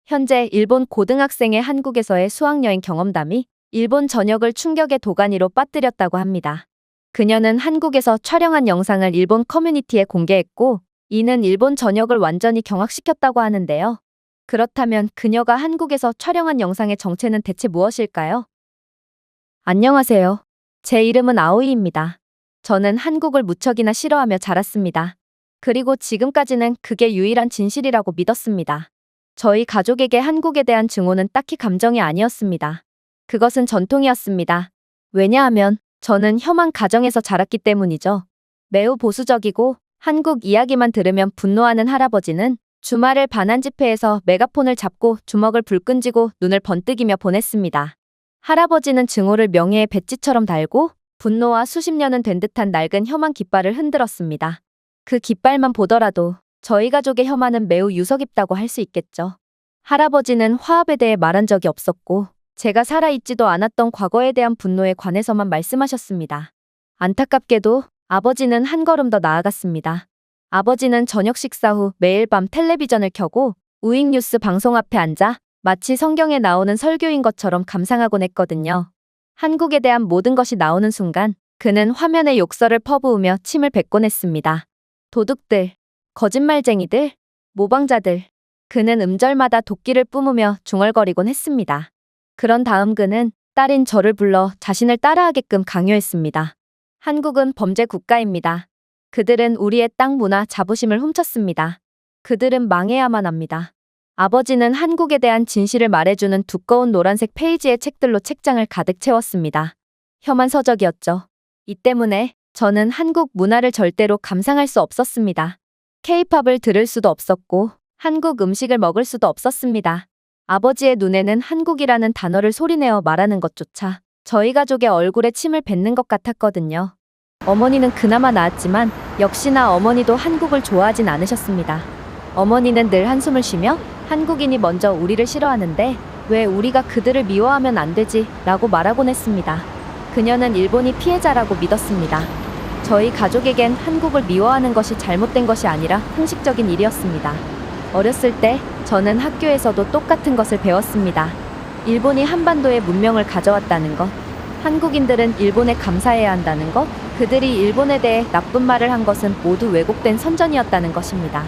현재 일본 고등학생의 한국에서의 수학여행 경험담이 일본 전역을 충격의 도가니로 빠뜨렸다고 합니다. 그녀는 한국에서 촬영한 영상을 일본 커뮤니티에 공개했고, 이는 일본 전역을 완전히 경악시켰다고 하는데요. 그렇다면 그녀가 한국에서 촬영한 영상의 정체는 대체 무엇일까요? 안녕하세요. 제 이름은 아오이입니다. 저는 한국을 무척이나 싫어하며 자랐습니다. 그리고 지금까지는 그게 유일한 진실이라고 믿었습니다. 저희 가족에게 한국에 대한 증오는 딱히 감정이 아니었습니다. 그것은 전통이었습니다. 왜냐하면 저는 혐한 가정에서 자랐기 때문이죠. 매우 보수적이고 한국 이야기만 들으면 분노하는 할아버지는 주말을 반환 집회에서 메가폰을 잡고 주먹을 불끈 쥐고 눈을 번뜩이며 보냈습니다. 할아버지는 증오를 명예의 배지처럼 달고 분노와 수십 년은 된 듯한 낡은 혐한 깃발을 흔들었습니다. 그 깃발만 보더라도 저희 가족의 혐한은 매우 유서 깊다고 할 수 있겠죠. 할아버지는 화합에 대해 말한 적이 없었고 제가 살아있지도 않았던 과거에 대한 분노에 관해서만 말씀하셨습니다. 안타깝게도 아버지는 한 걸음 더 나아갔습니다. 아버지는 저녁 식사 후 매일 밤 텔레비전을 켜고 우익뉴스 방송 앞에 앉아 마치 성경에 나오는 설교인 것처럼 감상하곤 했거든요. 한국에 대한 모든 것이 나오는 순간 그는 화면에 욕설을 퍼부으며 침을 뱉곤 했습니다. 도둑들, 거짓말쟁이들, 모방자들. 그는 음절마다 도끼를 뿜으며 중얼거리곤 했습니다. 그런 다음 그는 딸인 저를 불러 자신을 따라하게끔 강요했습니다. 한국은 범죄 국가입니다. 그들은 우리의 땅, 문화, 자부심을 훔쳤습니다. 그들은 망해야만 합니다. 아버지는 한국에 대한 진실을 말해주는 두꺼운 노란색 페이지의 책들로 책장을 가득 채웠습니다. 혐한 서적이었죠. 이 때문에 저는 한국 문화를 절대로 감상할 수 없었습니다. K-팝을 들을 수도 없었고 한국 음식을 먹을 수도 없었습니다. 아버지의 눈에는 한국이라는 단어를 소리내어 말하는 것조차 저희 가족의 얼굴에 침을 뱉는 것 같았거든요. 어머니는 그나마 나았지만 역시나 어머니도 한국을 좋아하진 않으셨습니다. 어머니는 늘 한숨을 쉬며 한국인이 먼저 우리를 싫어하는데 왜 우리가 그들을 미워하면 안 되지? 라고 말하곤 했습니다. 그녀는 일본이 피해자라고 믿었습니다. 저희 가족에겐 한국을 미워하는 것이 잘못된 것이 아니라 형식적인 일이었습니다. 어렸을 때 저는 학교에서도 똑같은 것을 배웠습니다. 일본이 한반도에 문명을 가져왔다는 것, 한국인들은 일본에 감사해야 한다는 것, 그들이 일본에 대해 나쁜 말을 한 것은 모두 왜곡된 선전이었다는 것입니다.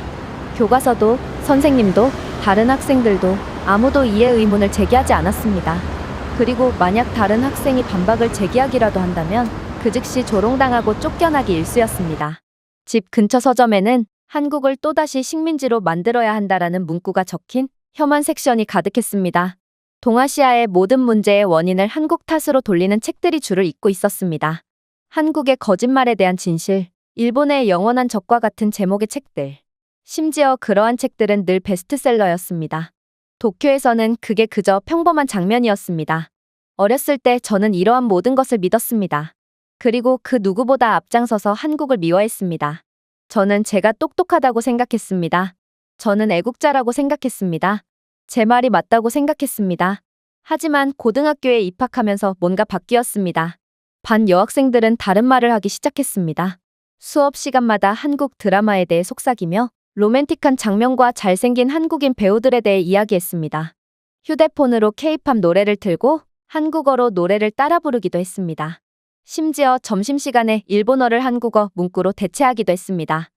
교과서도 선생님도 다른 학생들도 아무도 이해 의문을 제기하지 않았습니다. 그리고 만약 다른 학생이 반박을 제기하기라도 한다면 그 즉시 조롱당하고 쫓겨나기 일쑤였습니다. 집 근처 서점에는 한국을 또다시 식민지로 만들어야 한다라는 문구가 적힌 혐한 섹션이 가득했습니다. 동아시아의 모든 문제의 원인을 한국 탓으로 돌리는 책들이 줄을 잇고 있었습니다. 한국의 거짓말에 대한 진실, 일본의 영원한 적과 같은 제목의 책들. 심지어 그러한 책들은 늘 베스트셀러였습니다. 도쿄에서는 그게 그저 평범한 장면이었습니다. 어렸을 때 저는 이러한 모든 것을 믿었습니다. 그리고 그 누구보다 앞장서서 한국을 미워했습니다. 저는 제가 똑똑하다고 생각했습니다. 저는 애국자라고 생각했습니다. 제 말이 맞다고 생각했습니다. 하지만 고등학교에 입학하면서 뭔가 바뀌었습니다. 반 여학생들은 다른 말을 하기 시작했습니다. 수업 시간마다 한국 드라마에 대해 속삭이며 로맨틱한 장면과 잘생긴 한국인 배우들에 대해 이야기했습니다. 휴대폰으로 K-팝 노래를 틀고 한국어로 노래를 따라 부르기도 했습니다. 심지어 점심시간에 일본어를 한국어 문구로 대체하기도 했습니다.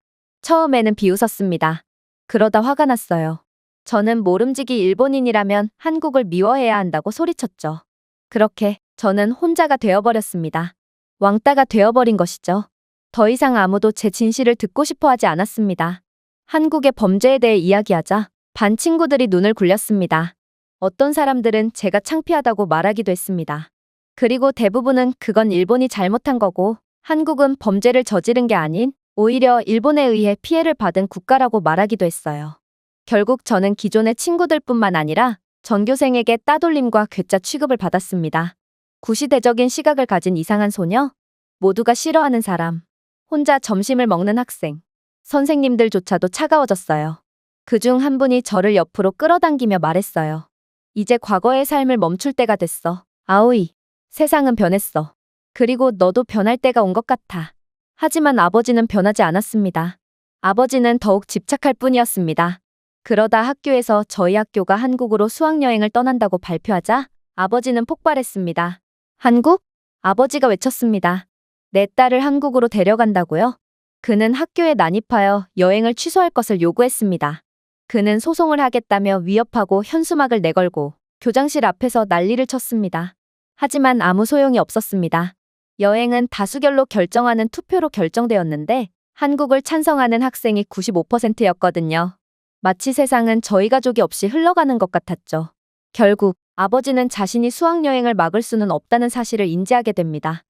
처음에는 비웃었습니다. 그러다 화가 났어요. 저는 모름지기 일본인이라면 한국을 미워해야 한다고 소리쳤죠. 그렇게 저는 혼자가 되어버렸습니다. 왕따가 되어버린 것이죠. 더 이상 아무도 제 진실을 듣고 싶어 하지 않았습니다. 한국의 범죄에 대해 이야기하자 반 친구들이 눈을 굴렸습니다. 어떤 사람들은 제가 창피하다고 말하기도 했습니다. 그리고 대부분은 그건 일본이 잘못한 거고 한국은 범죄를 저지른 게 아닌 오히려 일본에 의해 피해를 받은 국가라고 말하기도 했어요. 결국 저는 기존의 친구들뿐만 아니라 전교생에게 따돌림과 괴짜 취급을 받았습니다. 구시대적인 시각을 가진 이상한 소녀, 모두가 싫어하는 사람, 혼자 점심을 먹는 학생, 선생님들조차도 차가워졌어요. 그중 한 분이 저를 옆으로 끌어당기며 말했어요. 이제 과거의 삶을 멈출 때가 됐어. 아오이, 세상은 변했어. 그리고 너도 변할 때가 온 것 같아. 하지만 아버지는 변하지 않았습니다. 아버지는 더욱 집착할 뿐이었습니다. 그러다 학교에서 저희 학교가 한국으로 수학여행을 떠난다고 발표하자 아버지는 폭발했습니다. 한국? 아버지가 외쳤습니다. 내 딸을 한국으로 데려간다고요? 그는 학교에 난입하여 여행을 취소할 것을 요구했습니다. 그는 소송을 하겠다며 위협하고 현수막을 내걸고 교장실 앞에서 난리를 쳤습니다. 하지만 아무 소용이 없었습니다. 여행은 다수결로 결정하는 투표로 결정되었는데 한국을 찬성하는 학생이 95%였거든요. 마치 세상은 저희 가족이 없이 흘러가는 것 같았죠. 결국 아버지는 자신이 수학여행을 막을 수는 없다는 사실을 인지하게 됩니다.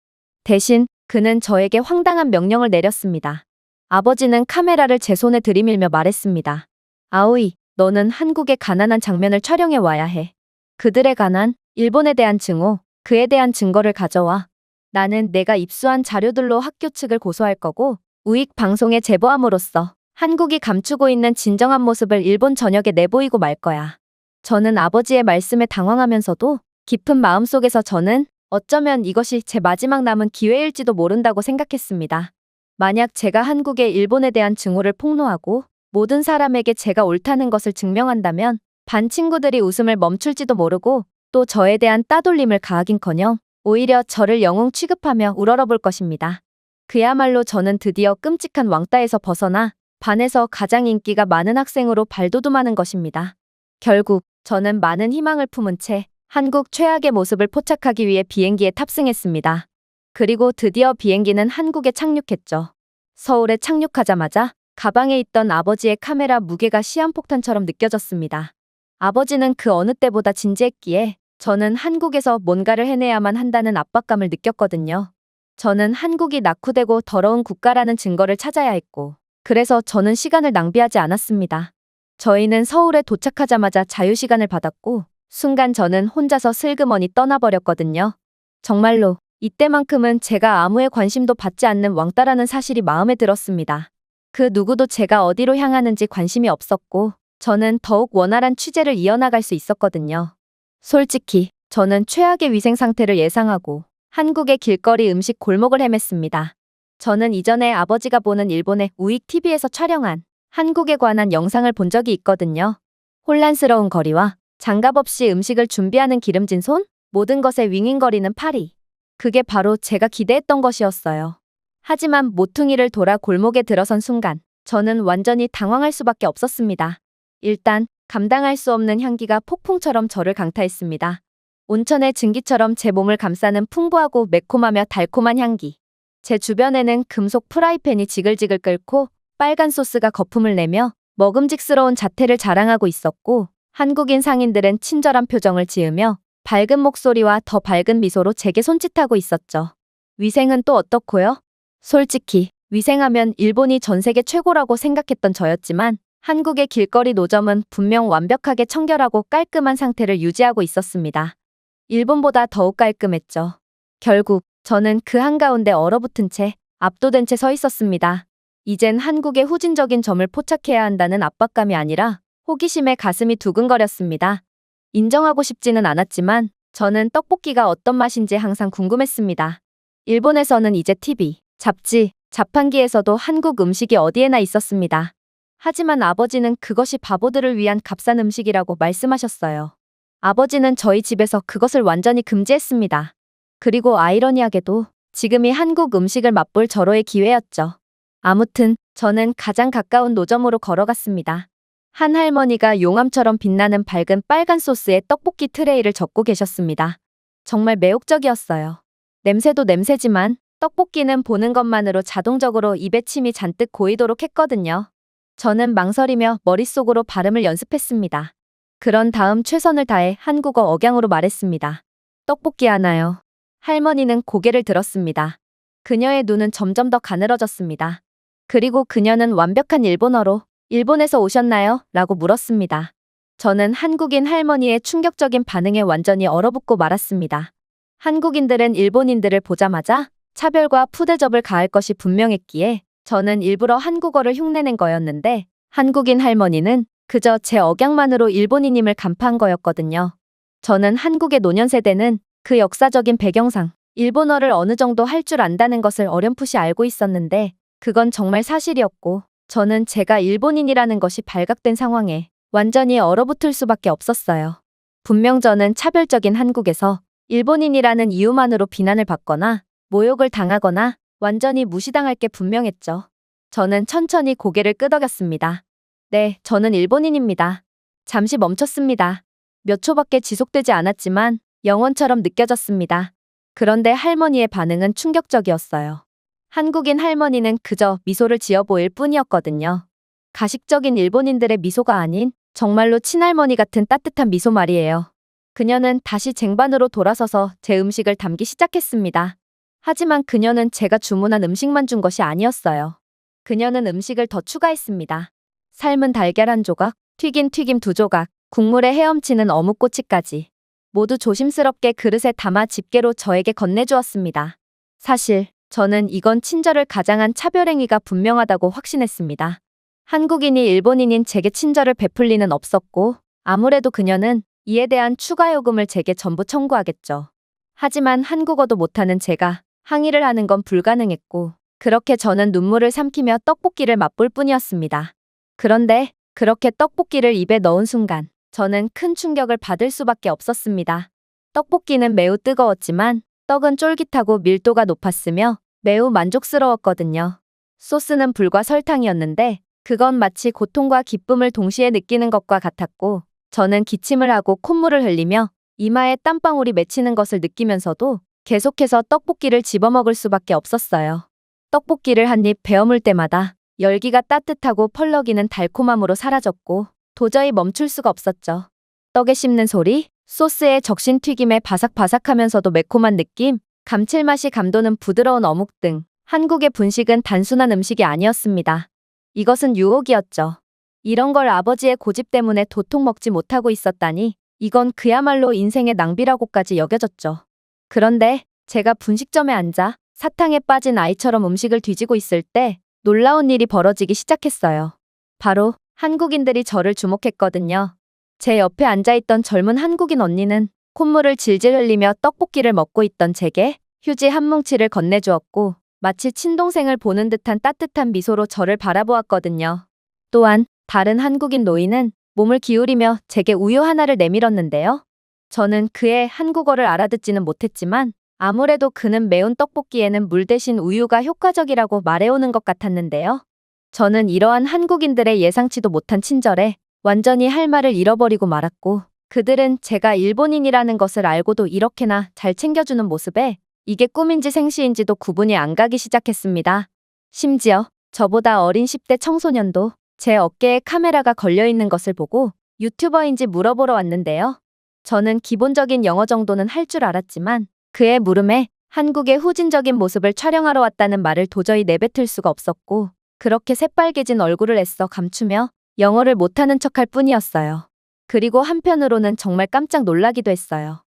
대신 그는 저에게 황당한 명령을 내렸습니다. 아버지는 카메라를 제 손에 들이밀며 말했습니다. 아오이, 너는 한국의 가난한 장면을 촬영해 와야 해. 그들의 가난, 일본에 대한 증오, 그에 대한 증거를 가져와. 나는 내가 입수한 자료들로 학교 측을 고소할 거고 우익 방송에 제보함으로써 한국이 감추고 있는 진정한 모습을 일본 전역에 내보이고 말 거야. 저는 아버지의 말씀에 당황하면서도 깊은 마음속에서 저는 어쩌면 이것이 제 마지막 남은 기회일지도 모른다고 생각했습니다. 만약 제가 한국에 일본에 대한 증오를 폭로하고 모든 사람에게 제가 옳다는 것을 증명한다면 반 친구들이 웃음을 멈출지도 모르고 또 저에 대한 따돌림을 가하긴커녕 오히려 저를 영웅 취급하며 우러러볼 것입니다. 그야말로 저는 드디어 끔찍한 왕따에서 벗어나 반에서 가장 인기가 많은 학생으로 발돋움하는 것입니다. 결국 저는 많은 희망을 품은 채 한국 최악의 모습을 포착하기 위해 비행기에 탑승했습니다. 그리고 드디어 비행기는 한국에 착륙했죠. 서울에 착륙하자마자 가방에 있던 아버지의 카메라 무게가 시한폭탄처럼 느껴졌습니다. 아버지는 그 어느 때보다 진지했기에 저는 한국에서 뭔가를 해내야만 한다는 압박감을 느꼈거든요. 저는 한국이 낙후되고 더러운 국가라는 증거를 찾아야 했고, 그래서 저는 시간을 낭비하지 않았습니다. 저희는 서울에 도착하자마자 자유시간을 받았고, 순간 저는 혼자서 슬그머니 떠나버렸거든요. 정말로 이때만큼은 제가 아무의 관심도 받지 않는 왕따라는 사실이 마음에 들었습니다. 그 누구도 제가 어디로 향하는지 관심이 없었고, 저는 더욱 원활한 취재를 이어나갈 수 있었거든요. 솔직히 저는 최악의 위생 상태를 예상하고 한국의 길거리 음식 골목을 헤맸습니다. 저는 이전에 아버지가 보는 일본의 우익 TV에서 촬영한 한국에 관한 영상을 본 적이 있거든요. 혼란스러운 거리와 장갑 없이 음식을 준비하는 기름진 손, 모든 것에 윙윙거리는 파리. 그게 바로 제가 기대했던 것이었어요. 하지만 모퉁이를 돌아 골목에 들어선 순간 저는 완전히 당황할 수밖에 없었습니다. 일단 감당할 수 없는 향기가 폭풍처럼 저를 강타했습니다. 온천의 증기처럼 제 몸을 감싸는 풍부하고 매콤하며 달콤한 향기. 제 주변에는 금속 프라이팬이 지글지글 끓고 빨간 소스가 거품을 내며 먹음직스러운 자태를 자랑하고 있었고, 한국인 상인들은 친절한 표정을 지으며 밝은 목소리와 더 밝은 미소로 제게 손짓하고 있었죠. 위생은 또 어떻고요? 솔직히 위생하면 일본이 전 세계 최고라고 생각했던 저였지만 한국의 길거리 노점은 분명 완벽하게 청결하고 깔끔한 상태를 유지하고 있었습니다. 일본보다 더욱 깔끔했죠. 결국 저는 그 한가운데 얼어붙은 채 압도된 채 서 있었습니다. 이젠 한국의 후진적인 점을 포착해야 한다는 압박감이 아니라 호기심에 가슴이 두근거렸습니다. 인정하고 싶지는 않았지만 저는 떡볶이가 어떤 맛인지 항상 궁금했습니다. 일본에서는 이제 TV, 잡지, 자판기에서도 한국 음식이 어디에나 있었습니다. 하지만 아버지는 그것이 바보들을 위한 값싼 음식이라고 말씀하셨어요. 아버지는 저희 집에서 그것을 완전히 금지했습니다. 그리고 아이러니하게도 지금이 한국 음식을 맛볼 절호의 기회였죠. 아무튼 저는 가장 가까운 노점으로 걸어갔습니다. 한 할머니가 용암처럼 빛나는 밝은 빨간 소스의 떡볶이 트레이를 적고 계셨습니다. 정말 매혹적이었어요. 냄새도 냄새지만 떡볶이는 보는 것만으로 자동적으로 입에 침이 잔뜩 고이도록 했거든요. 저는 망설이며 머릿속으로 발음을 연습했습니다. 그런 다음 최선을 다해 한국어 억양으로 말했습니다. 떡볶이 하나요. 할머니는 고개를 들었습니다. 그녀의 눈은 점점 더 가늘어졌습니다. 그리고 그녀는 완벽한 일본어로 일본에서 오셨나요? 라고 물었습니다. 저는 한국인 할머니의 충격적인 반응에 완전히 얼어붙고 말았습니다. 한국인들은 일본인들을 보자마자 차별과 푸대접을 가할 것이 분명했기에 저는 일부러 한국어를 흉내낸 거였는데 한국인 할머니는 그저 제 억양만으로 일본인임을 간파한 거였거든요. 저는 한국의 노년세대는 그 역사적인 배경상 일본어를 어느 정도 할 줄 안다는 것을 어렴풋이 알고 있었는데 그건 정말 사실이었고 저는 제가 일본인이라는 것이 발각된 상황에 완전히 얼어붙을 수밖에 없었어요. 분명 저는 차별적인 한국에서 일본인이라는 이유만으로 비난을 받거나 모욕을 당하거나 완전히 무시당할 게 분명했죠. 저는 천천히 고개를 끄덕였습니다. 네, 저는 일본인입니다. 잠시 멈췄습니다. 몇 초밖에 지속되지 않았지만 영원처럼 느껴졌습니다. 그런데 할머니의 반응은 충격적이었어요. 한국인 할머니는 그저 미소를 지어 보일 뿐이었거든요. 가식적인 일본인들의 미소가 아닌 정말로 친할머니 같은 따뜻한 미소 말이에요. 그녀는 다시 쟁반으로 돌아서서 제 음식을 담기 시작했습니다. 하지만 그녀는 제가 주문한 음식만 준 것이 아니었어요. 그녀는 음식을 더 추가했습니다. 삶은 달걀 한 조각, 튀긴 튀김 두 조각, 국물에 헤엄치는 어묵꼬치까지. 모두 조심스럽게 그릇에 담아 집게로 저에게 건네주었습니다. 사실 저는 이건 친절을 가장한 차별행위가 분명하다고 확신했습니다. 한국인이 일본인인 제게 친절을 베풀 리는 없었고 아무래도 그녀는 이에 대한 추가 요금을 제게 전부 청구하겠죠. 하지만 한국어도 못하는 제가 항의를 하는 건 불가능했고 그렇게 저는 눈물을 삼키며 떡볶이를 맛볼 뿐이었습니다. 그런데 그렇게 떡볶이를 입에 넣은 순간 저는 큰 충격을 받을 수밖에 없었습니다. 떡볶이는 매우 뜨거웠지만 떡은 쫄깃하고 밀도가 높았으며 매우 만족스러웠거든요. 소스는 불과 설탕이었는데 그건 마치 고통과 기쁨을 동시에 느끼는 것과 같았고 저는 기침을 하고 콧물을 흘리며 이마에 땀방울이 맺히는 것을 느끼면서도 계속해서 떡볶이를 집어먹을 수밖에 없었어요. 떡볶이를 한 입 베어물 때마다 열기가 따뜻하고 펄럭이는 달콤함으로 사라졌고 도저히 멈출 수가 없었죠. 떡에 씹는 소리, 소스에 적신 튀김에 바삭바삭하면서도 매콤한 느낌, 감칠맛이 감도는 부드러운 어묵 등 한국의 분식은 단순한 음식이 아니었습니다. 이것은 유혹이었죠. 이런 걸 아버지의 고집 때문에 도통 먹지 못하고 있었다니 이건 그야말로 인생의 낭비라고까지 여겨졌죠. 그런데 제가 분식점에 앉아 사탕에 빠진 아이처럼 음식을 뒤지고 있을 때 놀라운 일이 벌어지기 시작했어요. 바로 한국인들이 저를 주목했거든요. 제 옆에 앉아있던 젊은 한국인 언니는 콧물을 질질 흘리며 떡볶이를 먹고 있던 제게 휴지 한 뭉치를 건네주었고 마치 친동생을 보는 듯한 따뜻한 미소로 저를 바라보았거든요. 또한 다른 한국인 노인은 몸을 기울이며 제게 우유 하나를 내밀었는데요. 저는 그의 한국어를 알아듣지는 못했지만 아무래도 그는 매운 떡볶이에는 물 대신 우유가 효과적이라고 말해오는 것 같았는데요. 저는 이러한 한국인들의 예상치도 못한 친절에 완전히 할 말을 잃어버리고 말았고 그들은 제가 일본인이라는 것을 알고도 이렇게나 잘 챙겨주는 모습에 이게 꿈인지 생시인지도 구분이 안 가기 시작했습니다. 심지어 저보다 어린 10대 청소년도 제 어깨에 카메라가 걸려있는 것을 보고 유튜버인지 물어보러 왔는데요. 저는 기본적인 영어 정도는 할 줄 알았지만 그의 물음에 한국의 후진적인 모습을 촬영하러 왔다는 말을 도저히 내뱉을 수가 없었고 그렇게 새빨개진 얼굴을 애써 감추며 영어를 못하는 척할 뿐이었어요. 그리고 한편으로는 정말 깜짝 놀라기도 했어요.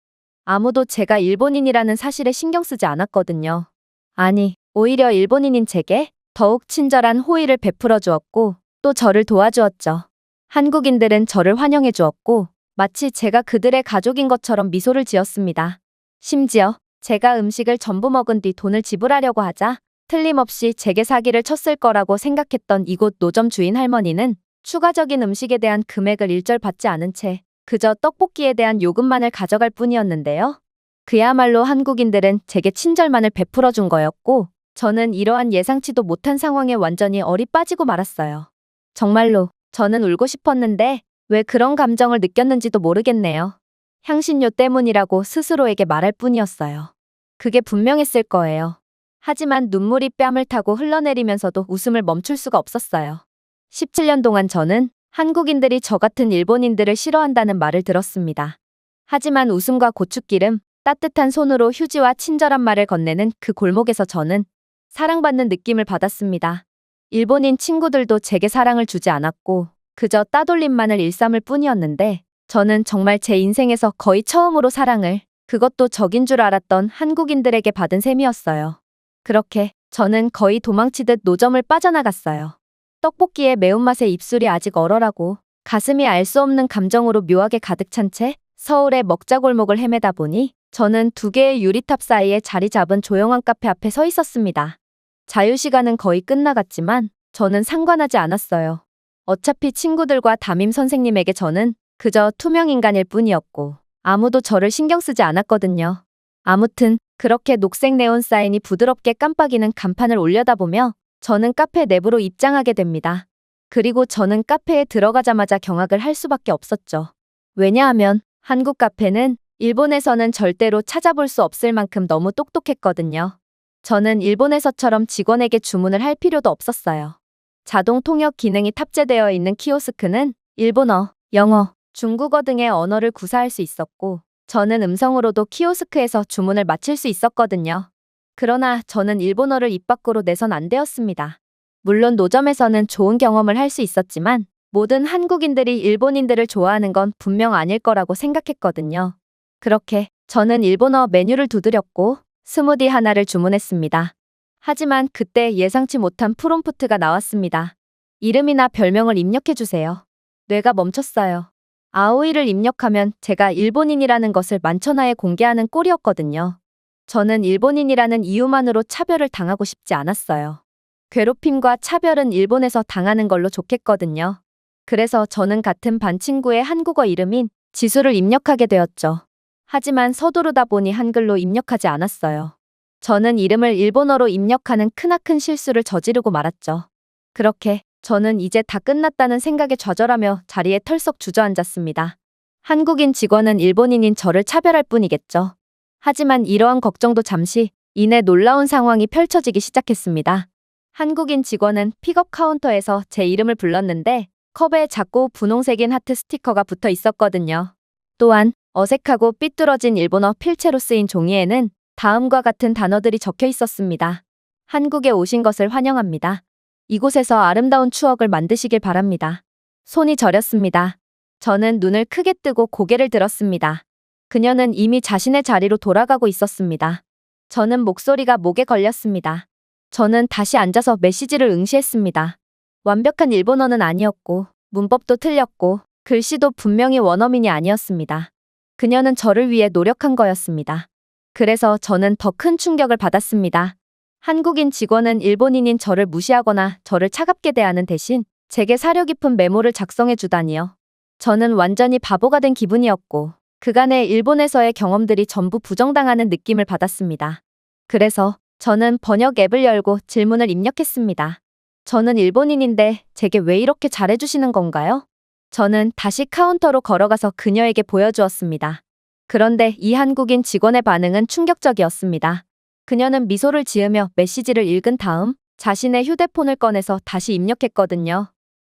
아무도 제가 일본인이라는 사실에 신경 쓰지 않았거든요. 아니, 오히려 일본인인 제게 더욱 친절한 호의를 베풀어 주었고 또 저를 도와주었죠. 한국인들은 저를 환영해 주었고 마치 제가 그들의 가족인 것처럼 미소를 지었습니다. 심지어 제가 음식을 전부 먹은 뒤 돈을 지불하려고 하자 틀림없이 제게 사기를 쳤을 거라고 생각했던 이곳 노점 주인 할머니는 추가적인 음식에 대한 금액을 일절 받지 않은 채 그저 떡볶이에 대한 요금만을 가져갈 뿐이었는데요. 그야말로 한국인들은 제게 친절만을 베풀어 준 거였고 저는 이러한 예상치도 못한 상황에 완전히 얼이 빠지고 말았어요. 정말로 저는 울고 싶었는데 왜 그런 감정을 느꼈는지도 모르겠네요. 향신료 때문이라고 스스로에게 말할 뿐이었어요. 그게 분명했을 거예요. 하지만 눈물이 뺨을 타고 흘러내리면서도 웃음을 멈출 수가 없었어요. 17년 동안 저는 한국인들이 저 같은 일본인들을 싫어한다는 말을 들었습니다. 하지만 웃음과 고춧기름, 따뜻한 손으로 휴지와 친절한 말을 건네는 그 골목에서 저는 사랑받는 느낌을 받았습니다. 일본인 친구들도 제게 사랑을 주지 않았고 그저 따돌림만을 일삼을 뿐이었는데 저는 정말 제 인생에서 거의 처음으로 사랑을, 그것도 적인 줄 알았던 한국인들에게 받은 셈이었어요. 그렇게 저는 거의 도망치듯 노점을 빠져나갔어요. 떡볶이의 매운맛에 입술이 아직 얼얼하고 가슴이 알 수 없는 감정으로 묘하게 가득 찬 채 서울의 먹자골목을 헤매다 보니 저는 두 개의 유리탑 사이에 자리 잡은 조용한 카페 앞에 서 있었습니다. 자유시간은 거의 끝나갔지만 저는 상관하지 않았어요. 어차피 친구들과 담임 선생님에게 저는 그저 투명 인간일 뿐이었고 아무도 저를 신경 쓰지 않았거든요. 아무튼 그렇게 녹색 네온 사인이 부드럽게 깜빡이는 간판을 올려다보며 저는 카페 내부로 입장하게 됩니다. 그리고 저는 카페에 들어가자마자 경악을 할 수밖에 없었죠. 왜냐하면 한국 카페는 일본에서는 절대로 찾아볼 수 없을 만큼 너무 똑똑했거든요. 저는 일본에서처럼 직원에게 주문을 할 필요도 없었어요. 자동 통역 기능이 탑재되어 있는 키오스크는 일본어, 영어, 중국어 등의 언어를 구사할 수 있었고, 저는 음성으로도 키오스크에서 주문을 마칠 수 있었거든요. 그러나 저는 일본어를 입 밖으로 내선 안 되었습니다. 물론 노점에서는 좋은 경험을 할 수 있었지만, 모든 한국인들이 일본인들을 좋아하는 건 분명 아닐 거라고 생각했거든요. 그렇게 저는 일본어 메뉴를 두드렸고 스무디 하나를 주문했습니다. 하지만 그때 예상치 못한 프롬프트가 나왔습니다. 이름이나 별명을 입력해주세요. 뇌가 멈췄어요. 아오이를 입력하면 제가 일본인이라는 것을 만천하에 공개하는 꼴이었거든요. 저는 일본인이라는 이유만으로 차별을 당하고 싶지 않았어요. 괴롭힘과 차별은 일본에서 당하는 걸로 좋겠거든요. 그래서 저는 같은 반 친구의 한국어 이름인 지수를 입력하게 되었죠. 하지만 서두르다 보니 한글로 입력하지 않았어요. 저는 이름을 일본어로 입력하는 크나큰 실수를 저지르고 말았죠. 그렇게 저는 이제 다 끝났다는 생각에 좌절하며 자리에 털썩 주저앉았습니다. 한국인 직원은 일본인인 저를 차별할 뿐이겠죠. 하지만 이러한 걱정도 잠시 이내 놀라운 상황이 펼쳐지기 시작했습니다. 한국인 직원은 픽업 카운터에서 제 이름을 불렀는데 컵에 작고 분홍색인 하트 스티커가 붙어 있었거든요. 또한 어색하고 삐뚤어진 일본어 필체로 쓰인 종이에는 다음과 같은 단어들이 적혀 있었습니다. 한국에 오신 것을 환영합니다. 이곳에서 아름다운 추억을 만드시길 바랍니다. 손이 저렸습니다. 저는 눈을 크게 뜨고 고개를 들었습니다. 그녀는 이미 자신의 자리로 돌아가고 있었습니다. 저는 목소리가 목에 걸렸습니다. 저는 다시 앉아서 메시지를 응시했습니다. 완벽한 일본어는 아니었고 문법도 틀렸고 글씨도 분명히 원어민이 아니었습니다. 그녀는 저를 위해 노력한 거였습니다. 그래서 저는 더 큰 충격을 받았습니다. 한국인 직원은 일본인인 저를 무시하거나 저를 차갑게 대하는 대신 제게 사려 깊은 메모를 작성해 주다니요. 저는 완전히 바보가 된 기분이었고 그간의 일본에서의 경험들이 전부 부정당하는 느낌을 받았습니다. 그래서 저는 번역 앱을 열고 질문을 입력했습니다. 저는 일본인인데 제게 왜 이렇게 잘해주시는 건가요? 저는 다시 카운터로 걸어가서 그녀에게 보여주었습니다. 그런데 이 한국인 직원의 반응은 충격적이었습니다. 그녀는 미소를 지으며 메시지를 읽은 다음 자신의 휴대폰을 꺼내서 다시 입력했거든요.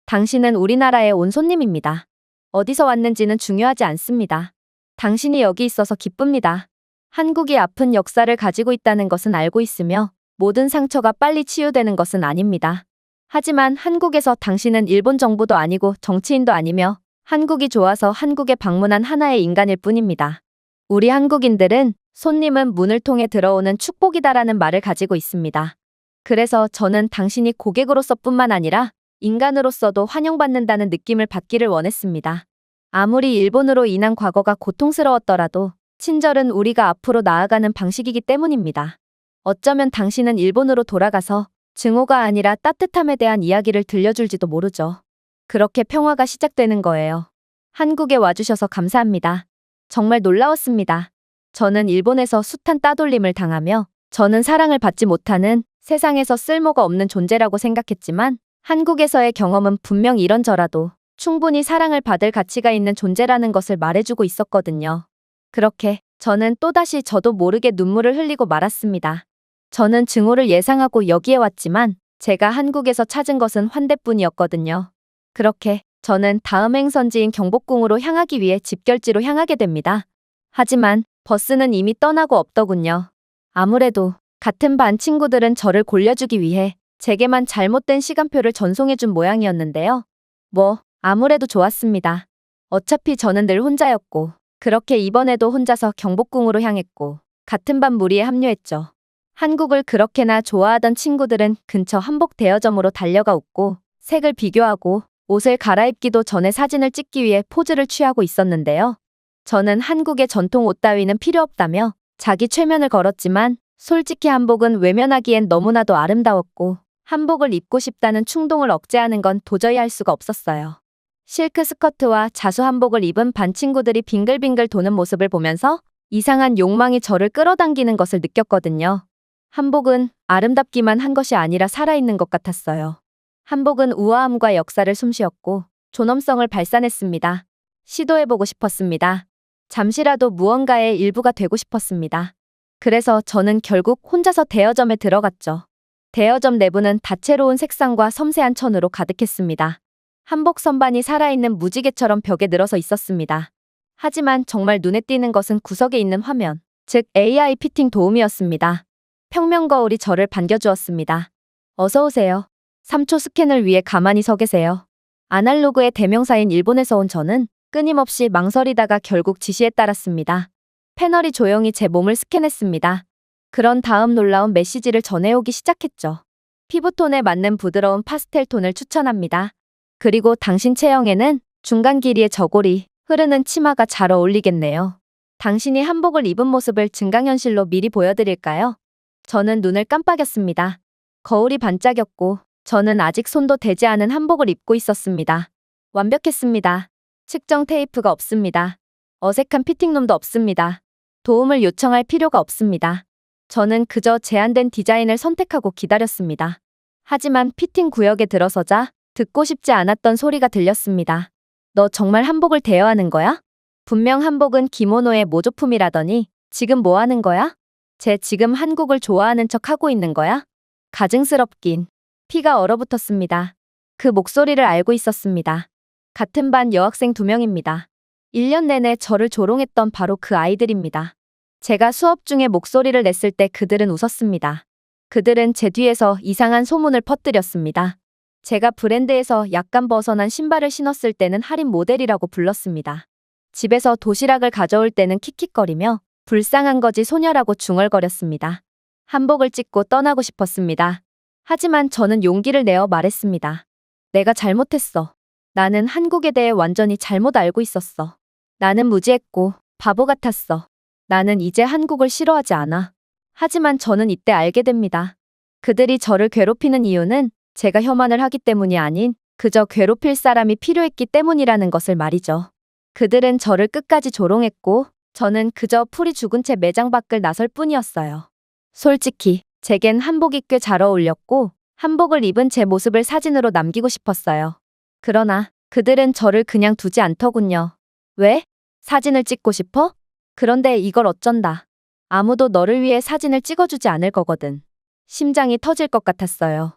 당신은 우리나라에 온 손님입니다. 어디서 왔는지는 중요하지 않습니다. 당신이 여기 있어서 기쁩니다. 한국이 아픈 역사를 가지고 있다는 것은 알고 있으며 모든 상처가 빨리 치유되는 것은 아닙니다. 하지만 한국에서 당신은 일본 정부도 아니고 정치인도 아니며 한국이 좋아서 한국에 방문한 하나의 인간일 뿐입니다. 우리 한국인들은 손님은 문을 통해 들어오는 축복이다라는 말을 가지고 있습니다. 그래서 저는 당신이 고객으로서뿐만 아니라 인간으로서도 환영받는다는 느낌을 받기를 원했습니다. 아무리 일본으로 인한 과거가 고통스러웠더라도 친절은 우리가 앞으로 나아가는 방식이기 때문입니다. 어쩌면 당신은 일본으로 돌아가서 증오가 아니라 따뜻함에 대한 이야기를 들려줄지도 모르죠. 그렇게 평화가 시작되는 거예요. 한국에 와주셔서 감사합니다. 정말 놀라웠습니다. 저는 일본에서 숱한 따돌림을 당하며 저는 사랑을 받지 못하는 세상에서 쓸모가 없는 존재라고 생각했지만 한국에서의 경험은 분명 이런저라도 충분히 사랑을 받을 가치가 있는 존재라는 것을 말해주고 있었거든요. 그렇게 저는 또다시 저도 모르게 눈물을 흘리고 말았습니다. 저는 증오를 예상하고 여기에 왔지만 제가 한국에서 찾은 것은 환대뿐이었거든요. 그렇게 저는 다음 행선지인 경복궁으로 향하기 위해 집결지로 향하게 됩니다. 하지만 버스는 이미 떠나고 없더군요. 아무래도 같은 반 친구들은 저를 골려주기 위해 제게만 잘못된 시간표를 전송해준 모양이었는데요. 아무래도 좋았습니다. 어차피 저는 늘 혼자였고 그렇게 이번에도 혼자서 경복궁으로 향했고 같은 반 무리에 합류했죠. 한국을 그렇게나 좋아하던 친구들은 근처 한복 대여점으로 달려가 웃고 색을 비교하고 옷을 갈아입기도 전에 사진을 찍기 위해 포즈를 취하고 있었는데요. 저는 한국의 전통 옷 따위는 필요 없다며 자기 최면을 걸었지만 솔직히 한복은 외면하기엔 너무나도 아름다웠고 한복을 입고 싶다는 충동을 억제하는 건 도저히 할 수가 없었어요. 실크 스커트와 자수 한복을 입은 반 친구들이 빙글빙글 도는 모습을 보면서 이상한 욕망이 저를 끌어당기는 것을 느꼈거든요. 한복은 아름답기만 한 것이 아니라 살아있는 것 같았어요. 한복은 우아함과 역사를 숨쉬었고 존엄성을 발산했습니다. 시도해보고 싶었습니다. 잠시라도 무언가의 일부가 되고 싶었습니다. 그래서 저는 결국 혼자서 대여점에 들어갔죠. 대여점 내부는 다채로운 색상과 섬세한 천으로 가득했습니다. 한복 선반이 살아있는 무지개처럼 벽에 늘어서 있었습니다. 하지만 정말 눈에 띄는 것은 구석에 있는 화면, 즉 AI 피팅 도우미였습니다. 평면 거울이 저를 반겨주었습니다. 어서 오세요. 3초 스캔을 위해 가만히 서 계세요. 아날로그의 대명사인 일본에서 온 저는 끊임없이 망설이다가 결국 지시에 따랐습니다. 패널이 조용히 제 몸을 스캔했습니다. 그런 다음 놀라운 메시지를 전해오기 시작했죠. 피부톤에 맞는 부드러운 파스텔 톤을 추천합니다. 그리고 당신 체형에는 중간 길이의 저고리, 흐르는 치마가 잘 어울리겠네요. 당신이 한복을 입은 모습을 증강현실로 미리 보여드릴까요? 저는 눈을 깜빡였습니다. 거울이 반짝였고 저는 아직 손도 대지 않은 한복을 입고 있었습니다. 완벽했습니다. 측정 테이프가 없습니다. 어색한 피팅룸도 없습니다. 도움을 요청할 필요가 없습니다. 저는 그저 제한된 디자인을 선택하고 기다렸습니다. 하지만 피팅 구역에 들어서자 듣고 싶지 않았던 소리가 들렸습니다. 너 정말 한복을 대여하는 거야? 분명 한복은 기모노의 모조품이라더니 지금 뭐 하는 거야? 쟤 지금 한국을 좋아하는 척 하고 있는 거야? 가증스럽긴. 피가 얼어붙었습니다. 그 목소리를 알고 있었습니다. 같은 반 여학생 2명입니다. 1년 내내 저를 조롱했던 바로 그 아이들입니다. 제가 수업 중에 목소리를 냈을 때 그들은 웃었습니다. 그들은 제 뒤에서 이상한 소문을 퍼뜨렸습니다. 제가 브랜드에서 약간 벗어난 신발을 신었을 때는 할인 모델이라고 불렀습니다. 집에서 도시락을 가져올 때는 킥킥거리며 불쌍한 거지 소녀라고 중얼거렸습니다. 한복을 찍고 떠나고 싶었습니다. 하지만 저는 용기를 내어 말했습니다. 내가 잘못했어. 나는 한국에 대해 완전히 잘못 알고 있었어. 나는 무지했고 바보 같았어. 나는 이제 한국을 싫어하지 않아. 하지만 저는 이때 알게 됩니다. 그들이 저를 괴롭히는 이유는 제가 혐오를 하기 때문이 아닌 그저 괴롭힐 사람이 필요했기 때문이라는 것을 말이죠. 그들은 저를 끝까지 조롱했고 저는 그저 풀이 죽은 채 매장 밖을 나설 뿐이었어요. 솔직히 제겐 한복이 꽤 잘 어울렸고 한복을 입은 제 모습을 사진으로 남기고 싶었어요. 그러나 그들은 저를 그냥 두지 않더군요. 왜? 사진을 찍고 싶어? 그런데 이걸 어쩐다. 아무도 너를 위해 사진을 찍어주지 않을 거거든. 심장이 터질 것 같았어요.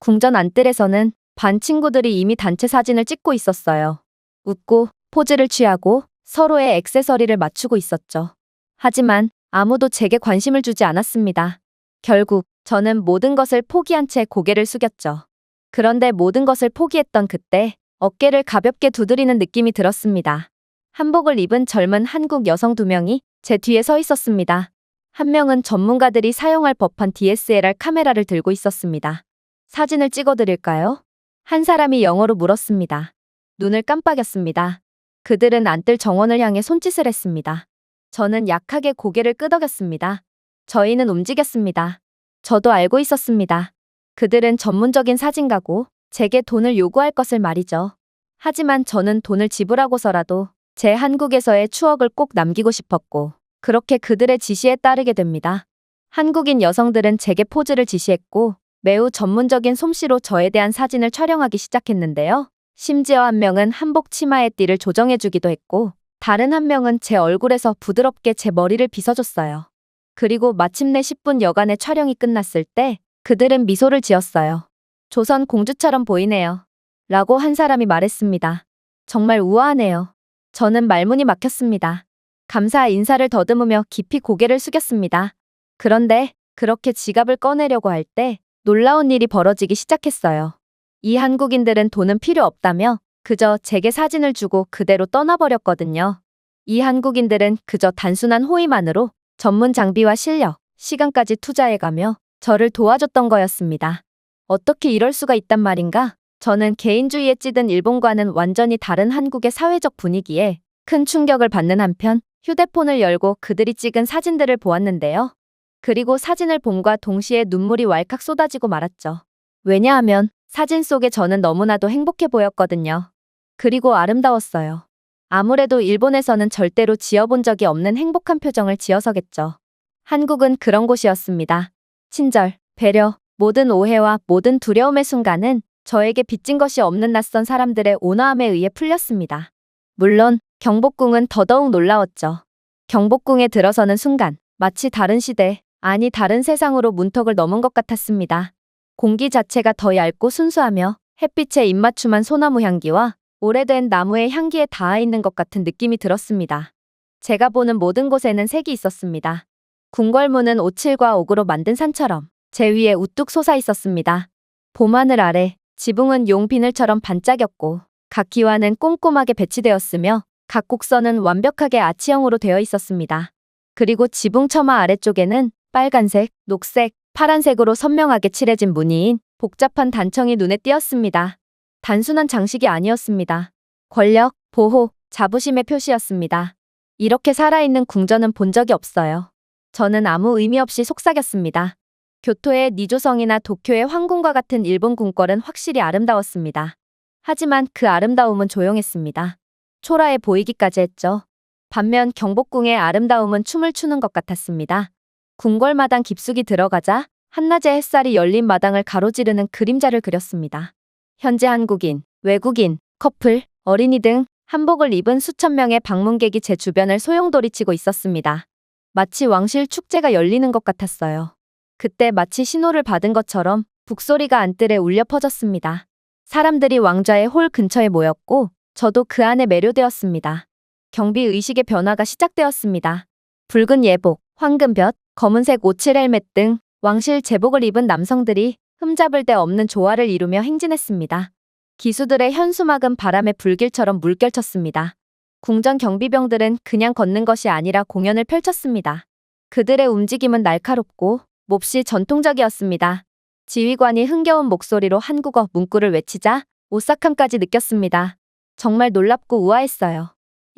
궁전 안뜰에서는 반 친구들이 이미 단체 사진을 찍고 있었어요. 웃고 포즈를 취하고 서로의 액세서리를 맞추고 있었죠. 하지만 아무도 제게 관심을 주지 않았습니다. 결국 저는 모든 것을 포기한 채 고개를 숙였죠. 그런데 모든 것을 포기했던 그때 어깨를 가볍게 두드리는 느낌이 들었습니다. 한복을 입은 젊은 한국 여성 2명이 제 뒤에 서 있었습니다. 한 명은 전문가들이 사용할 법한 DSLR 카메라를 들고 있었습니다. 사진을 찍어드릴까요? 한 사람이 영어로 물었습니다. 눈을 깜빡였습니다. 그들은 안뜰 정원을 향해 손짓을 했습니다. 저는 약하게 고개를 끄덕였습니다. 저희는 움직였습니다. 저도 알고 있었습니다. 그들은 전문적인 사진가고 제게 돈을 요구할 것을 말이죠. 하지만 저는 돈을 지불하고서라도 제 한국에서의 추억을 꼭 남기고 싶었고 그렇게 그들의 지시에 따르게 됩니다. 한국인 여성들은 제게 포즈를 지시했고 매우 전문적인 솜씨로 저에 대한 사진을 촬영하기 시작했는데요. 심지어 한 명은 한복 치마의 띠를 조정해주기도 했고 다른 한 명은 제 얼굴에서 부드럽게 제 머리를 빗어줬어요. 그리고 마침내 10분 여간의 촬영이 끝났을 때 그들은 미소를 지었어요. 조선 공주처럼 보이네요. 라고 한 사람이 말했습니다. 정말 우아하네요. 저는 말문이 막혔습니다. 감사 인사를 더듬으며 깊이 고개를 숙였습니다. 그런데 그렇게 지갑을 꺼내려고 할 때 놀라운 일이 벌어지기 시작했어요. 이 한국인들은 돈은 필요 없다며 그저 제게 사진을 주고 그대로 떠나버렸거든요. 이 한국인들은 그저 단순한 호의만으로 전문 장비와 실력, 시간까지 투자해가며 저를 도와줬던 거였습니다. 어떻게 이럴 수가 있단 말인가? 저는 개인주의에 찌든 일본과는 완전히 다른 한국의 사회적 분위기에 큰 충격을 받는 한편 휴대폰을 열고 그들이 찍은 사진들을 보았는데요. 그리고 사진을 봄과 동시에 눈물이 왈칵 쏟아지고 말았죠. 왜냐하면 사진 속에 저는 너무나도 행복해 보였거든요. 그리고 아름다웠어요. 아무래도 일본에서는 절대로 지어본 적이 없는 행복한 표정을 지어서겠죠. 한국은 그런 곳이었습니다. 친절, 배려, 모든 오해와 모든 두려움의 순간은 저에게 빚진 것이 없는 낯선 사람들의 온화함에 의해 풀렸습니다. 물론 경복궁은 더더욱 놀라웠죠. 경복궁에 들어서는 순간 마치 다른 시대, 아니 다른 세상으로 문턱을 넘은 것 같았습니다. 공기 자체가 더 얇고 순수하며 햇빛에 입맞춤한 소나무 향기와 오래된 나무의 향기에 닿아 있는 것 같은 느낌이 들었습니다. 제가 보는 모든 곳에는 색이 있었습니다. 궁궐문은 오칠과 옥으로 만든 산처럼 제 위에 우뚝 솟아 있었습니다. 봄하늘 아래 지붕은 용 비늘처럼 반짝였고 각 기와는 꼼꼼하게 배치되었으며 각 곡선은 완벽하게 아치형으로 되어 있었습니다. 그리고 지붕 처마 아래쪽에는 빨간색, 녹색, 파란색으로 선명하게 칠해진 무늬인 복잡한 단청이 눈에 띄었습니다. 단순한 장식이 아니었습니다. 권력, 보호, 자부심의 표시였습니다. 이렇게 살아있는 궁전은 본 적이 없어요. 저는 아무 의미 없이 속삭였습니다. 교토의 니조성이나 도쿄의 황궁과 같은 일본 궁궐은 확실히 아름다웠습니다. 하지만 그 아름다움은 조용했습니다. 초라해 보이기까지 했죠. 반면 경복궁의 아름다움은 춤을 추는 것 같았습니다. 궁궐마당 깊숙이 들어가자 한낮의 햇살이 열린 마당을 가로지르는 그림자를 그렸습니다. 현재 한국인, 외국인, 커플, 어린이 등 한복을 입은 수천 명의 방문객이 제 주변을 소용돌이치고 있었습니다. 마치 왕실 축제가 열리는 것 같았어요. 그때 마치 신호를 받은 것처럼 북소리가 안뜰에 울려 퍼졌습니다. 사람들이 왕좌의 홀 근처에 모였고 저도 그 안에 매료되었습니다. 경비 의식의 변화가 시작되었습니다. 붉은 예복, 황금볕, 검은색 오칠 헬멧 등 왕실 제복을 입은 남성들이 흠잡을 데 없는 조화를 이루며 행진했습니다. 기수들의 현수막은 바람의 불길처럼 물결쳤습니다. 궁전 경비병들은 그냥 걷는 것이 아니라 공연을 펼쳤습니다. 그들의 움직임은 날카롭고 몹시 전통적이었습니다. 지휘관이 흥겨운 목소리로 한국어 문구를 외치자 오싹함까지 느꼈습니다. 정말 놀랍고 우아했어요.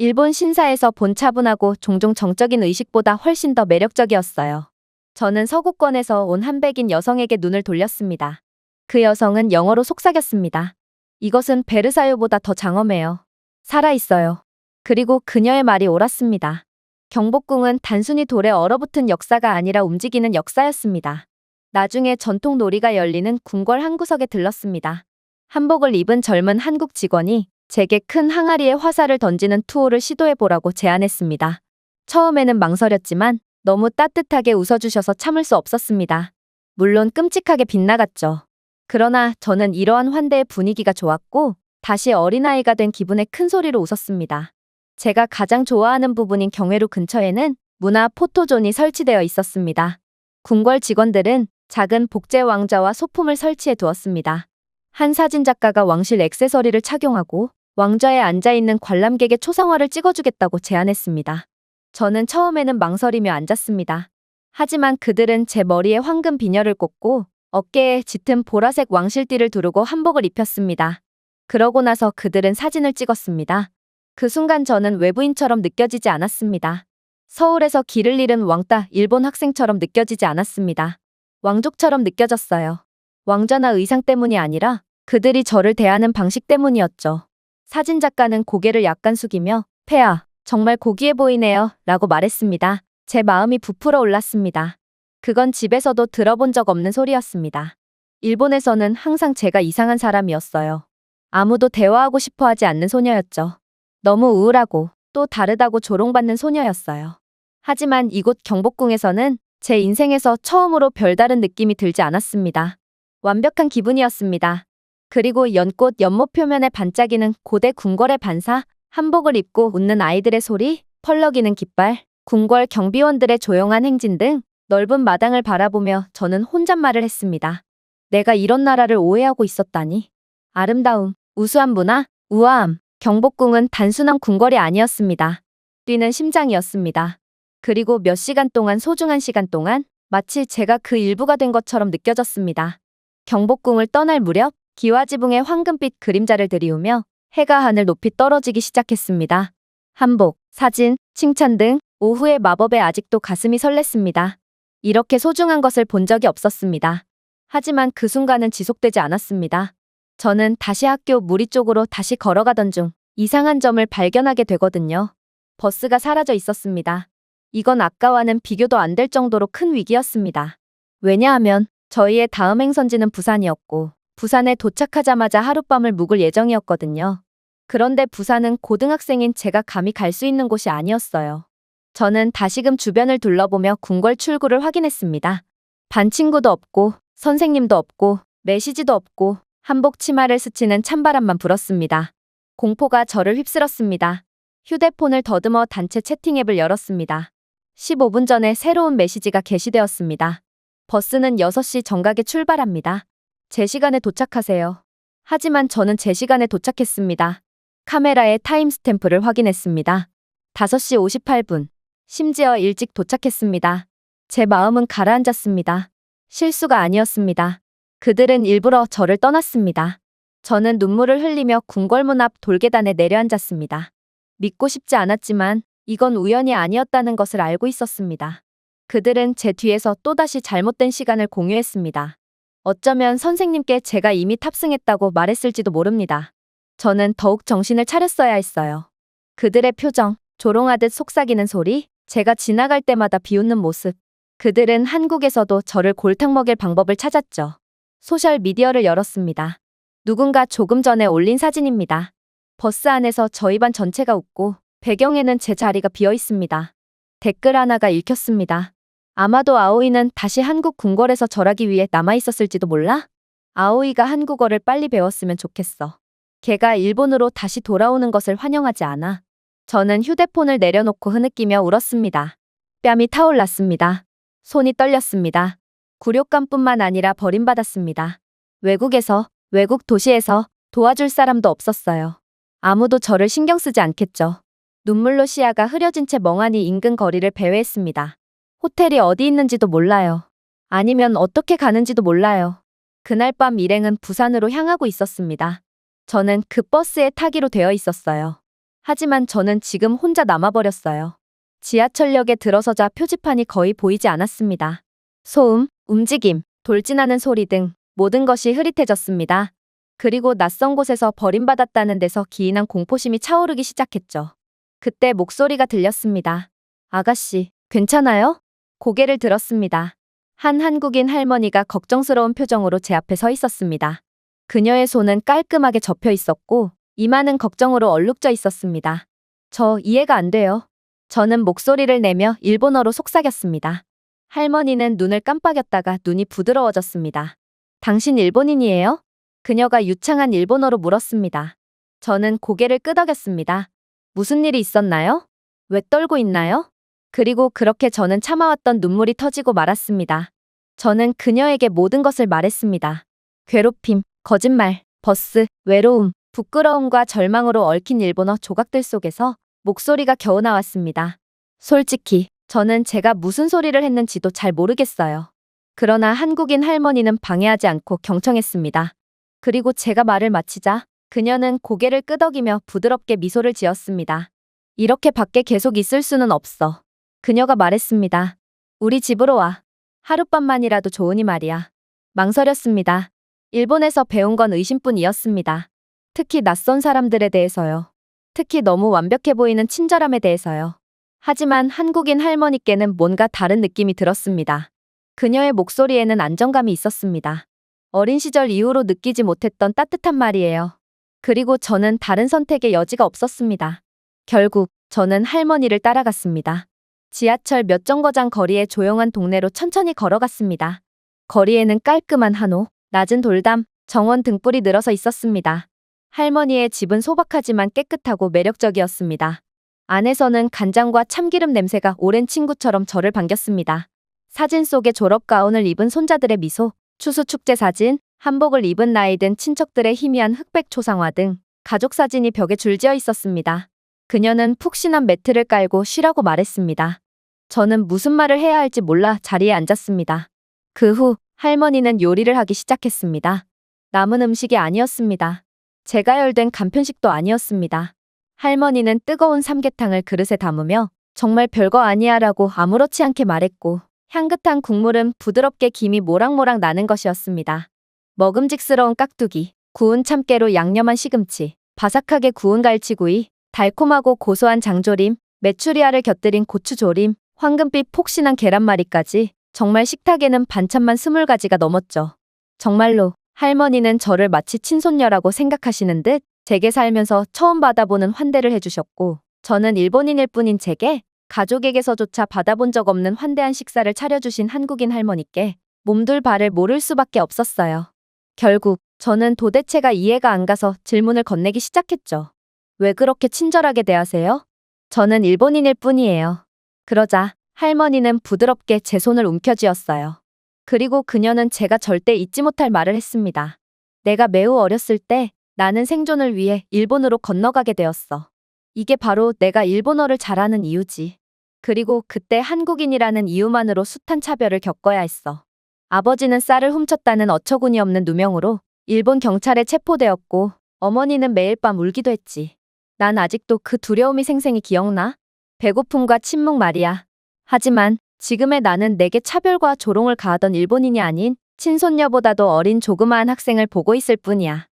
일본 신사에서 본 차분하고 종종 정적인 의식보다 훨씬 더 매력적이었어요. 저는 서구권에서 온 한백인 여성에게 눈을 돌렸습니다. 그 여성은 영어로 속삭였습니다. 이것은 베르사유보다 더 장엄해요. 살아있어요. 그리고 그녀의 말이 옳았습니다. 경복궁은 단순히 돌에 얼어붙은 역사가 아니라 움직이는 역사였습니다. 나중에 전통 놀이가 열리는 궁궐 한 구석에 들렀습니다. 한복을 입은 젊은 한국 직원이 제게 큰 항아리에 화살을 던지는 투호를 시도해보라고 제안했습니다. 처음에는 망설였지만 너무 따뜻하게 웃어주셔서 참을 수 없었습니다. 물론 끔찍하게 빗나갔죠. 그러나 저는 이러한 환대의 분위기가 좋았고 다시 어린아이가 된 기분에 큰 소리로 웃었습니다. 제가 가장 좋아하는 부분인 경회루 근처에는 문화 포토존이 설치되어 있었습니다. 궁궐 직원들은 작은 복제 왕자와 소품을 설치해 두었습니다. 한 사진작가가 왕실 액세서리를 착용하고 왕좌에 앉아있는 관람객의 초상화를 찍어주겠다고 제안했습니다. 저는 처음에는 망설이며 앉았습니다. 하지만 그들은 제 머리에 황금 비녀를 꽂고 어깨에 짙은 보라색 왕실띠를 두르고 한복을 입혔습니다. 그러고 나서 그들은 사진을 찍었습니다. 그 순간 저는 외부인처럼 느껴지지 않았습니다. 서울에서 길을 잃은 왕따 일본 학생처럼 느껴지지 않았습니다. 왕족처럼 느껴졌어요. 왕좌나 의상 때문이 아니라 그들이 저를 대하는 방식 때문이었죠. 사진작가는 고개를 약간 숙이며 폐하, 정말 고귀해 보이네요 라고 말했습니다. 제 마음이 부풀어 올랐습니다. 그건 집에서도 들어본 적 없는 소리였습니다. 일본에서는 항상 제가 이상한 사람이었어요. 아무도 대화하고 싶어 하지 않는 소녀였죠. 너무 우울하고 또 다르다고 조롱받는 소녀였어요. 하지만 이곳 경복궁에서는 제 인생에서 처음으로 별다른 느낌이 들지 않았습니다. 완벽한 기분이었습니다. 그리고 연꽃 연못 표면에 반짝이는 고대 궁궐의 반사, 한복을 입고 웃는 아이들의 소리, 펄럭이는 깃발, 궁궐 경비원들의 조용한 행진 등 넓은 마당을 바라보며 저는 혼잣말을 했습니다. 내가 이런 나라를 오해하고 있었다니. 아름다움, 우수한 문화, 우아함, 경복궁은 단순한 궁궐이 아니었습니다. 뛰는 심장이었습니다. 그리고 몇 시간 동안 소중한 시간 동안 마치 제가 그 일부가 된 것처럼 느껴졌습니다. 경복궁을 떠날 무렵 기와지붕의 황금빛 그림자를 들이우며 해가 하늘 높이 떨어지기 시작했습니다. 한복, 사진, 칭찬 등 오후의 마법에 아직도 가슴이 설렜습니다. 이렇게 소중한 것을 본 적이 없었습니다. 하지만 그 순간은 지속되지 않았습니다. 저는 다시 학교 무리 쪽으로 다시 걸어가던 중 이상한 점을 발견하게 되거든요. 버스가 사라져 있었습니다. 이건 아까와는 비교도 안 될 정도로 큰 위기였습니다. 왜냐하면 저희의 다음 행선지는 부산이었고 부산에 도착하자마자 하룻밤을 묵을 예정이었거든요. 그런데 부산은 고등학생인 제가 감히 갈 수 있는 곳이 아니었어요. 저는 다시금 주변을 둘러보며 궁궐 출구를 확인했습니다. 반 친구도 없고 선생님도 없고 메시지도 없고 한복 치마를 스치는 찬바람만 불었습니다. 공포가 저를 휩쓸었습니다. 휴대폰을 더듬어 단체 채팅 앱을 열었습니다. 15분 전에 새로운 메시지가 게시되었습니다. 버스는 6시 정각에 출발합니다. 제 시간에 도착하세요. 하지만 저는 제 시간에 도착했습니다. 카메라에 타임스탬프를 확인했습니다. 5시 58분. 심지어 일찍 도착했습니다. 제 마음은 가라앉았습니다. 실수가 아니었습니다. 그들은 일부러 저를 떠났습니다. 저는 눈물을 흘리며 궁궐문 앞 돌계단에 내려앉았습니다. 믿고 싶지 않았지만 이건 우연이 아니었다는 것을 알고 있었습니다. 그들은 제 뒤에서 또다시 잘못된 시간을 공유했습니다. 어쩌면 선생님께 제가 이미 탑승했다고 말했을지도 모릅니다. 저는 더욱 정신을 차렸어야 했어요. 그들의 표정, 조롱하듯 속삭이는 소리, 제가 지나갈 때마다 비웃는 모습. 그들은 한국에서도 저를 골탕 먹일 방법을 찾았죠. 소셜미디어를 열었습니다. 누군가 조금 전에 올린 사진입니다. 버스 안에서 저희 반 전체가 웃고 배경에는 제 자리가 비어 있습니다. 댓글 하나가 읽혔습니다. 아마도 아오이는 다시 한국 궁궐에서 절하기 위해 남아있었을지도 몰라? 아오이가 한국어를 빨리 배웠으면 좋겠어. 걔가 일본으로 다시 돌아오는 것을 환영하지 않아. 저는 휴대폰을 내려놓고 흐느끼며 울었습니다. 뺨이 타올랐습니다. 손이 떨렸습니다. 굴욕감뿐만 아니라 버림받았습니다. 외국에서, 외국 도시에서 도와줄 사람도 없었어요. 아무도 저를 신경 쓰지 않겠죠. 눈물로 시야가 흐려진 채 멍하니 인근 거리를 배회했습니다. 호텔이 어디 있는지도 몰라요. 아니면 어떻게 가는지도 몰라요. 그날 밤 일행은 부산으로 향하고 있었습니다. 저는 그 버스에 타기로 되어 있었어요. 하지만 저는 지금 혼자 남아버렸어요. 지하철역에 들어서자 표지판이 거의 보이지 않았습니다. 소음, 움직임, 돌진하는 소리 등 모든 것이 흐릿해졌습니다. 그리고 낯선 곳에서 버림받았다는 데서 기인한 공포심이 차오르기 시작했죠. 그때 목소리가 들렸습니다. 아가씨, 괜찮아요? 고개를 들었습니다. 한 한국인 할머니가 걱정스러운 표정으로 제 앞에 서 있었습니다. 그녀의 손은 깔끔하게 접혀 있었고 이마는 걱정으로 얼룩져 있었습니다. 저 이해가 안 돼요. 저는 목소리를 내며 일본어로 속삭였습니다. 할머니는 눈을 깜빡였다가 눈이 부드러워졌습니다. 당신 일본인이에요? 그녀가 유창한 일본어로 물었습니다. 저는 고개를 끄덕였습니다. 무슨 일이 있었나요? 왜 떨고 있나요? 그리고 그렇게 저는 참아왔던 눈물이 터지고 말았습니다. 저는 그녀에게 모든 것을 말했습니다. 괴롭힘, 거짓말, 버스, 외로움, 부끄러움과 절망으로 얽힌 일본어 조각들 속에서 목소리가 겨우 나왔습니다. 솔직히 저는 제가 무슨 소리를 했는지도 잘 모르겠어요. 그러나 한국인 할머니는 방해하지 않고 경청했습니다. 그리고 제가 말을 마치자 그녀는 고개를 끄덕이며 부드럽게 미소를 지었습니다. 이렇게 밖에 계속 있을 수는 없어. 그녀가 말했습니다. 우리 집으로 와. 하룻밤만이라도 좋으니 말이야. 망설였습니다. 일본에서 배운 건 의심뿐이었습니다. 특히 낯선 사람들에 대해서요. 특히 너무 완벽해 보이는 친절함에 대해서요. 하지만 한국인 할머니께는 뭔가 다른 느낌이 들었습니다. 그녀의 목소리에는 안정감이 있었습니다. 어린 시절 이후로 느끼지 못했던 따뜻한 말이에요. 그리고 저는 다른 선택의 여지가 없었습니다. 결국 저는 할머니를 따라갔습니다. 지하철 몇 정거장 거리의 조용한 동네로 천천히 걸어갔습니다. 거리에는 깔끔한 한옥, 낮은 돌담, 정원 등불이 늘어서 있었습니다. 할머니의 집은 소박하지만 깨끗하고 매력적이었습니다. 안에서는 간장과 참기름 냄새가 오랜 친구처럼 저를 반겼습니다. 사진 속의 졸업 가운을 입은 손자들의 미소, 추수 축제 사진, 한복을 입은 나이 든 친척들의 희미한 흑백 초상화 등 가족 사진이 벽에 줄지어 있었습니다. 그녀는 푹신한 매트를 깔고 쉬라고 말했습니다. 저는 무슨 말을 해야 할지 몰라 자리에 앉았습니다. 그 후 할머니는 요리를 하기 시작했습니다. 남은 음식이 아니었습니다. 재가열된 간편식도 아니었습니다. 할머니는 뜨거운 삼계탕을 그릇에 담으며 정말 별거 아니야라고 아무렇지 않게 말했고 향긋한 국물은 부드럽게 김이 모락모락 나는 것이었습니다. 먹음직스러운 깍두기, 구운 참깨로 양념한 시금치, 바삭하게 구운 갈치구이, 달콤하고 고소한 장조림, 메추리알을 곁들인 고추조림, 황금빛 폭신한 계란말이까지 정말 식탁에는 반찬만 20가지가 넘었죠. 정말로 할머니는 저를 마치 친손녀라고 생각하시는 듯 제게 살면서 처음 받아보는 환대를 해주셨고, 저는 일본인일 뿐인 제게 가족에게서조차 받아본 적 없는 환대한 식사를 차려주신 한국인 할머니께 몸둘 바를 모를 수밖에 없었어요. 결국 저는 도대체가 이해가 안 가서 질문을 건네기 시작했죠. 왜 그렇게 친절하게 대하세요? 저는 일본인일 뿐이에요. 그러자 할머니는 부드럽게 제 손을 움켜쥐었어요. 그리고 그녀는 제가 절대 잊지 못할 말을 했습니다. 내가 매우 어렸을 때 나는 생존을 위해 일본으로 건너가게 되었어. 이게 바로 내가 일본어를 잘하는 이유지. 그리고 그때 한국인이라는 이유만으로 숱한 차별을 겪어야 했어. 아버지는 쌀을 훔쳤다는 어처구니 없는 누명으로 일본 경찰에 체포되었고, 어머니는 매일 밤 울기도 했지. 난 아직도 그 두려움이 생생히 기억나. 배고픔과 침묵 말이야. 하지만 지금의 나는 내게 차별과 조롱을 가하던 일본인이 아닌 친손녀보다도 어린 조그마한 학생을 보고 있을 뿐이야.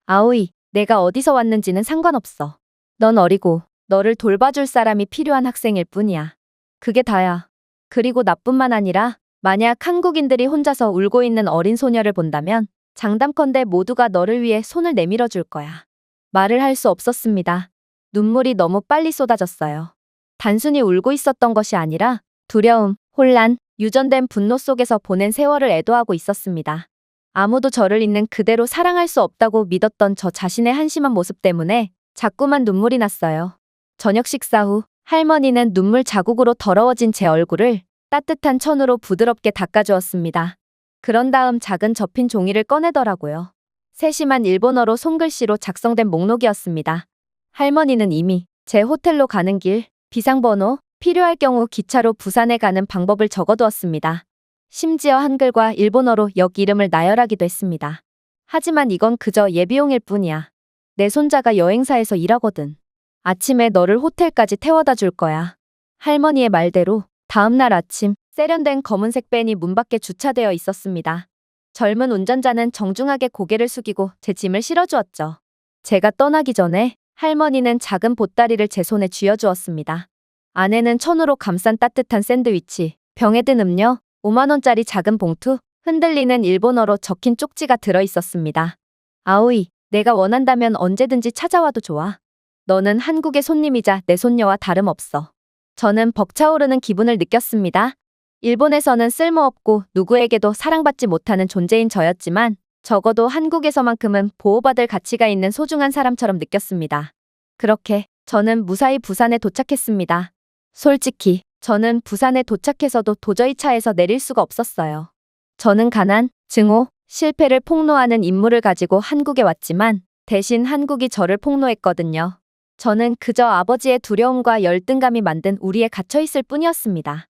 아오이, 내가 어디서 왔는지는 상관없어. 넌 어리고 너를 돌봐줄 사람이 필요한 학생일 뿐이야. 그게 다야. 그리고 나뿐만 아니라 만약 한국인들이 혼자서 울고 있는 어린 소녀를 본다면 장담컨대 모두가 너를 위해 손을 내밀어 줄 거야. 말을 할 수 없었습니다. 눈물이 너무 빨리 쏟아졌어요. 단순히 울고 있었던 것이 아니라 두려움, 혼란, 유전된 분노 속에서 보낸 세월을 애도하고 있었습니다. 아무도 저를 있는 그대로 사랑할 수 없다고 믿었던 저 자신의 한심한 모습 때문에 자꾸만 눈물이 났어요. 저녁 식사 후 할머니는 눈물 자국으로 더러워진 제 얼굴을 따뜻한 천으로 부드럽게 닦아주었습니다. 그런 다음 작은 접힌 종이를 꺼내더라고요. 세심한 일본어로 손글씨로 작성된 목록이었습니다. 할머니는 이미 제 호텔로 가는 길, 비상번호, 필요할 경우 기차로 부산에 가는 방법을 적어두었습니다. 심지어 한글과 일본어로 역 이름을 나열하기도 했습니다. 하지만 이건 그저 예비용일 뿐이야. 내 손자가 여행사에서 일하거든. 아침에 너를 호텔까지 태워다 줄 거야. 할머니의 말대로 다음날 아침 세련된 검은색 밴이 문 밖에 주차되어 있었습니다. 젊은 운전자는 정중하게 고개를 숙이고 제 짐을 실어주었죠. 제가 떠나기 전에 할머니는 작은 보따리를 제 손에 쥐어주었습니다. 안에는 천으로 감싼 따뜻한 샌드위치, 병에 든 음료, 5만원짜리 작은 봉투, 흔들리는 일본어로 적힌 쪽지가 들어있었습니다. 아오이, 내가 원한다면 언제든지 찾아와도 좋아. 너는 한국의 손님이자 내 손녀와 다름없어. 저는 벅차오르는 기분을 느꼈습니다. 일본에서는 쓸모없고 누구에게도 사랑받지 못하는 존재인 저였지만 적어도 한국에서만큼은 보호받을 가치가 있는 소중한 사람처럼 느꼈습니다. 그렇게 저는 무사히 부산에 도착했습니다. 솔직히 저는 부산에 도착해서도 도저히 차에서 내릴 수가 없었어요. 저는 가난, 증오, 실패를 폭로하는 임무를 가지고 한국에 왔지만 대신 한국이 저를 폭로했거든요. 저는 그저 아버지의 두려움과 열등감이 만든 우리에 갇혀 있을 뿐이었습니다.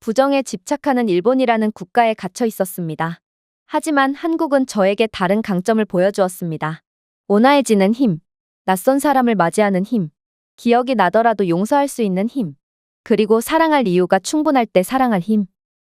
부정에 집착하는 일본이라는 국가에 갇혀 있었습니다. 하지만 한국은 저에게 다른 강점을 보여주었습니다. 온화해지는 힘, 낯선 사람을 맞이하는 힘, 기억이 나더라도 용서할 수 있는 힘, 그리고 사랑할 이유가 충분할 때 사랑할 힘.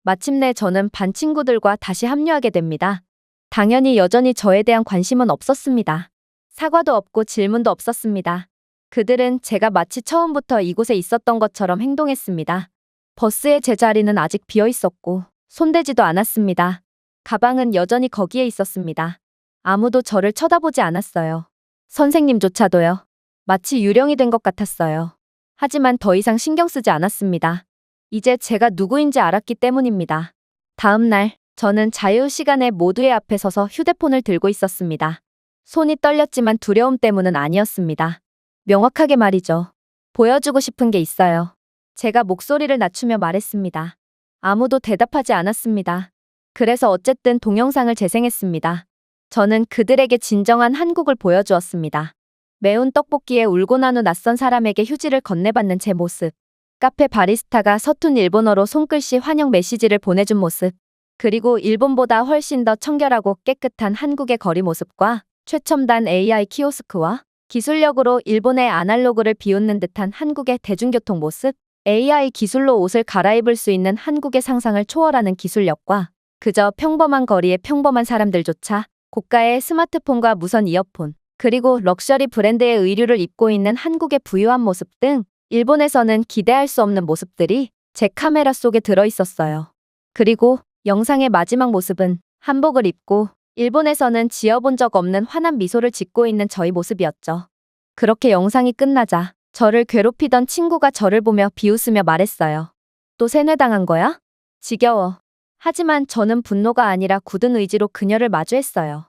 마침내 저는 반 친구들과 다시 합류하게 됩니다. 당연히 여전히 저에 대한 관심은 없었습니다. 사과도 없고 질문도 없었습니다. 그들은 제가 마치 처음부터 이곳에 있었던 것처럼 행동했습니다. 버스의 제 자리는 아직 비어 있었고 손대지도 않았습니다. 가방은 여전히 거기에 있었습니다. 아무도 저를 쳐다보지 않았어요. 선생님조차도요. 마치 유령이 된 것 같았어요. 하지만 더 이상 신경 쓰지 않았습니다. 이제 제가 누구인지 알았기 때문입니다. 다음 날, 저는 자유시간에 모두의 앞에 서서 휴대폰을 들고 있었습니다. 손이 떨렸지만 두려움 때문은 아니었습니다. 명확하게 말이죠. 보여주고 싶은 게 있어요. 제가 목소리를 낮추며 말했습니다. 아무도 대답하지 않았습니다. 그래서 어쨌든 동영상을 재생했습니다. 저는 그들에게 진정한 한국을 보여주었습니다. 매운 떡볶이에 울고 난 후 낯선 사람에게 휴지를 건네받는 제 모습. 카페 바리스타가 서툰 일본어로 손글씨 환영 메시지를 보내준 모습. 그리고 일본보다 훨씬 더 청결하고 깨끗한 한국의 거리 모습과 최첨단 AI 키오스크와 기술력으로 일본의 아날로그를 비웃는 듯한 한국의 대중교통 모습. AI 기술로 옷을 갈아입을 수 있는 한국의 상상을 초월하는 기술력과 그저 평범한 거리의 평범한 사람들조차 고가의 스마트폰과 무선 이어폰, 그리고 럭셔리 브랜드의 의류를 입고 있는 한국의 부유한 모습 등 일본에서는 기대할 수 없는 모습들이 제 카메라 속에 들어 있었어요. 그리고 영상의 마지막 모습은 한복을 입고 일본에서는 지어본 적 없는 환한 미소를 짓고 있는 저희 모습이었죠. 그렇게 영상이 끝나자 저를 괴롭히던 친구가 저를 보며 비웃으며 말했어요. 또 세뇌당한 거야? 지겨워. 하지만 저는 분노가 아니라 굳은 의지로 그녀를 마주했어요.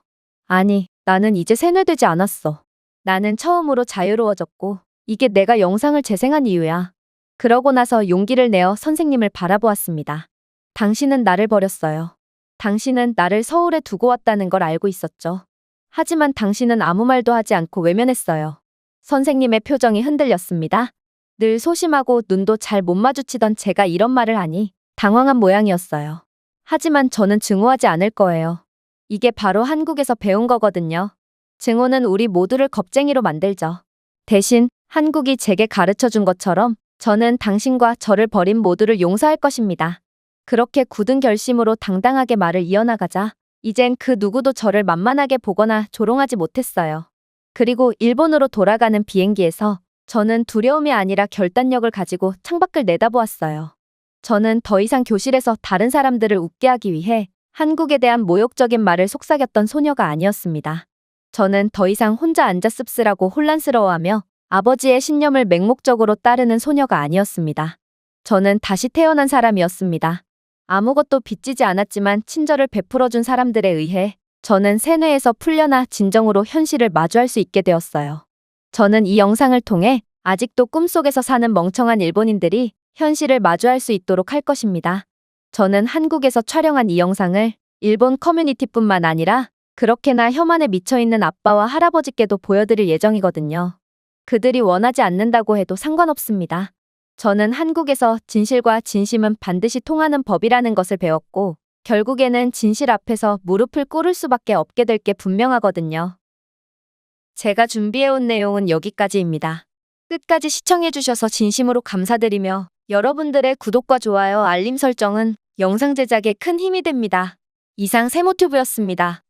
아니, 나는 이제 세뇌되지 않았어. 나는 처음으로 자유로워졌고, 이게 내가 영상을 재생한 이유야. 그러고 나서 용기를 내어 선생님을 바라보았습니다. 당신은 나를 버렸어요. 당신은 나를 서울에 두고 왔다는 걸 알고 있었죠. 하지만 당신은 아무 말도 하지 않고 외면했어요. 선생님의 표정이 흔들렸습니다. 늘 소심하고 눈도 잘 못 마주치던 제가 이런 말을 하니 당황한 모양이었어요. 하지만 저는 증오하지 않을 거예요. 이게 바로 한국에서 배운 거거든요. 증오는 우리 모두를 겁쟁이로 만들죠. 대신 한국이 제게 가르쳐 준 것처럼 저는 당신과 저를 버린 모두를 용서할 것입니다. 그렇게 굳은 결심으로 당당하게 말을 이어나가자 이젠 그 누구도 저를 만만하게 보거나 조롱하지 못했어요. 그리고 일본으로 돌아가는 비행기에서 저는 두려움이 아니라 결단력을 가지고 창밖을 내다보았어요. 저는 더 이상 교실에서 다른 사람들을 웃게 하기 위해 한국에 대한 모욕적인 말을 속삭였던 소녀가 아니었습니다. 저는 더 이상 혼자 앉아 씁쓸하고 혼란스러워하며 아버지의 신념을 맹목적으로 따르는 소녀가 아니었습니다. 저는 다시 태어난 사람이었습니다. 아무것도 빚지지 않았지만 친절을 베풀어준 사람들에 의해 저는 세뇌에서 풀려나 진정으로 현실을 마주할 수 있게 되었어요. 저는 이 영상을 통해 아직도 꿈속에서 사는 멍청한 일본인들이 현실을 마주할 수 있도록 할 것입니다. 저는 한국에서 촬영한 이 영상을 일본 커뮤니티뿐만 아니라 그렇게나 혐한에 미쳐있는 아빠와 할아버지께도 보여드릴 예정이거든요. 그들이 원하지 않는다고 해도 상관없습니다. 저는 한국에서 진실과 진심은 반드시 통하는 법이라는 것을 배웠고 결국에는 진실 앞에서 무릎을 꿇을 수밖에 없게 될 게 분명하거든요. 제가 준비해온 내용은 여기까지입니다. 끝까지 시청해주셔서 진심으로 감사드리며 여러분들의 구독과 좋아요, 알림 설정은 영상 제작에 큰 힘이 됩니다. 이상 세모튜브였습니다.